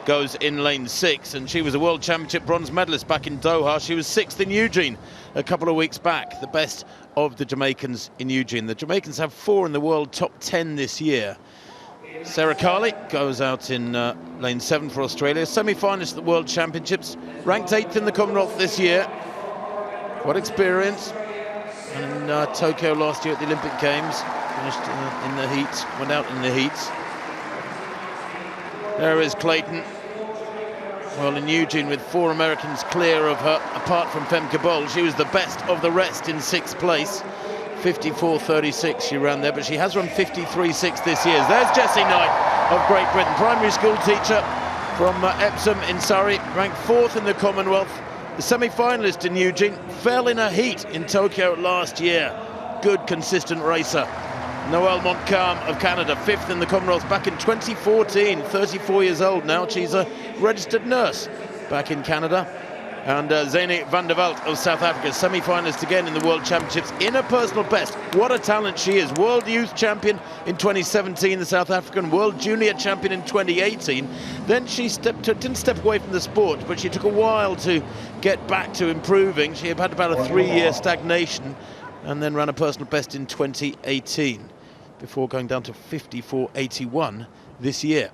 goes in lane 6, and she was a World Championship bronze medalist back in Doha. She was 6th in Eugene a couple of weeks back, the best of the Jamaicans in Eugene. The Jamaicans have 4 in the world top 10 this year. Sarah Carley goes out in lane 7 for Australia, semi-finalist at the World Championships, ranked 8th in the Commonwealth this year. What experience. And Tokyo last year at the Olympic Games, finished in the heats, went out in the heats. There is Clayton. Well, in Eugene with 4 Americans clear of her, apart from Femke Bol. She was the best of the rest in 6th place. 54.36 she ran there, but she has run 53.6 this year. There's Jessie Knight of Great Britain, primary school teacher from Epsom in Surrey, ranked 4th in the Commonwealth. The semi-finalist in Eugene, fell in a heat in Tokyo last year. Good, consistent racer. Noelle Montcalm of Canada, 5th in the Commonwealth back in 2014, 34 years old now. She's a registered nurse back in Canada. And Zene van der Walt of South Africa, semi-finalist again in the World Championships in a personal best. What a talent she is. World Youth Champion in 2017, the South African, World Junior Champion in 2018. Then she didn't step away from the sport, but she took a while to get back to improving. She had about a 3-year stagnation and then ran a personal best in 2018 before going down to 54.81 this year.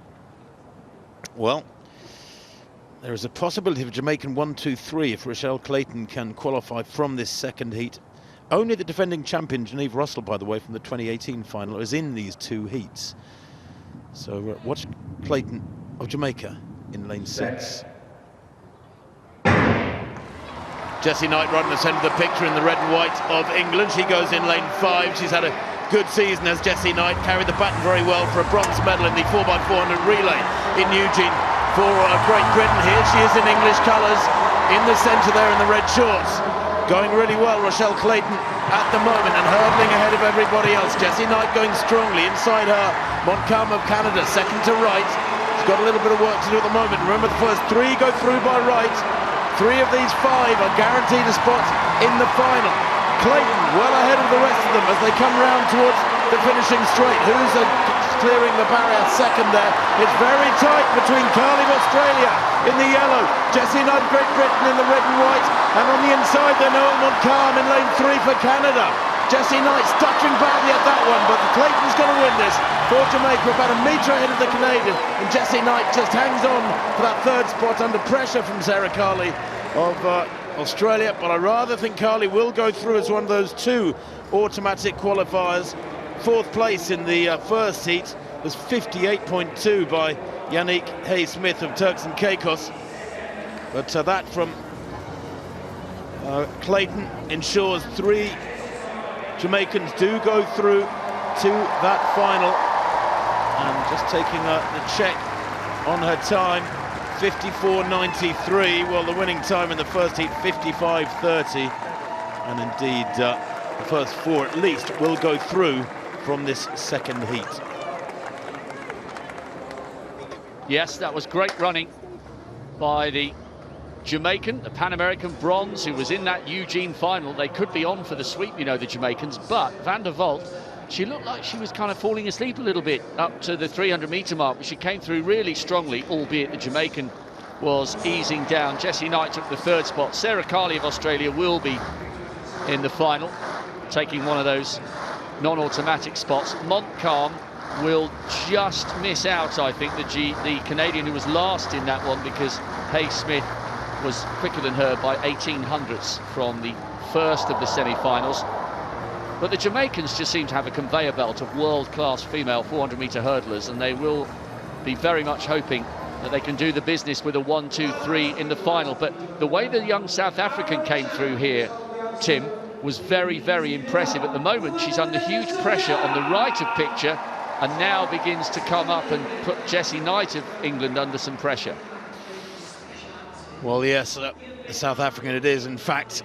Well, there is a possibility of a Jamaican 1-2-3 if Rochelle Clayton can qualify from this second heat. Only the defending champion, Geneve Russell, by the way, from the 2018 final, is in these 2 heats. So watch Clayton of Jamaica in lane 6. Jessie Knight right in the centre of the picture in the red and white of England. She goes in lane 5. She's had a good season as Jessie Knight, carried the baton very well for a bronze medal in the 4x400 relay in Eugene for Great Britain. Here she is in English colours, in the centre there in the red shorts. Going really well, Rochelle Clayton at the moment, and hurdling ahead of everybody else. Jessie Knight going strongly inside her. Montcalm of Canada, second to right. She's got a little bit of work to do at the moment. Remember, the first 3 go through by right. 3 of these 5 are guaranteed a spot in the final. Clayton well ahead of the rest of them as they come round towards the finishing straight. Who's clearing the barrier second there? It's very tight between Carley of Australia in the yellow, Jessie Knight of Great Britain in the red and white, and on the inside there, Noelle Montcalm in lane 3 for Canada. Jessie Knight stuttering badly at that one, but Clayton's going to win this for Jamaica, about a metre ahead of the Canadian, and Jessie Knight just hangs on for that 3rd spot under pressure from Sarah Carley of Australia. But I rather think Carley will go through as one of those 2 automatic qualifiers. 4th place in the first heat was 58.2 by Yannick Hay-Smith of Turks and Caicos. But that from Clayton ensures 3 Jamaicans do go through to that final. And just taking the check on her time, 54.93. Well, the winning time in the first heat, 55.30. And indeed, the first 4 at least will go through from this second heat. Yes, that was great running by the Jamaican, the Pan American bronze, who was in that Eugene final. They could be on for the sweep, you know, the Jamaicans, but Van der Walt, she looked like she was kind of falling asleep a little bit up to the 300-metre mark, but she came through really strongly, albeit the Jamaican was easing down. Jessie Knight took the 3rd spot. Sarah Carley of Australia will be in the final, taking one of those non-automatic spots. Montcalm will just miss out, I think, the Canadian who was last in that one, because Hay-Smith was quicker than her by 1800ths from the first of the semi-finals. But the Jamaicans just seem to have a conveyor belt of world-class female 400-metre hurdlers, and they will be very much hoping that they can do the business with a 1-2-3 in the final. But the way the young South African came through here, Tim, was very, very impressive. At the moment, she's under huge pressure on the right of picture, and now begins to come up and put Jessie Knight of England under some pressure. Well, yes, the South African it is, in fact,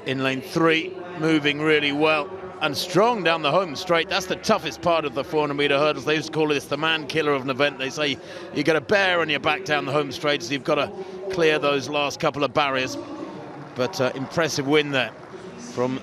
in lane 3, moving really well and strong down the home straight. That's the toughest part of the 400-metre hurdles. They used to call this the man killer of an event. They say you get a bear on your back down the home straight, so you've got to clear those last couple of barriers. But impressive win there from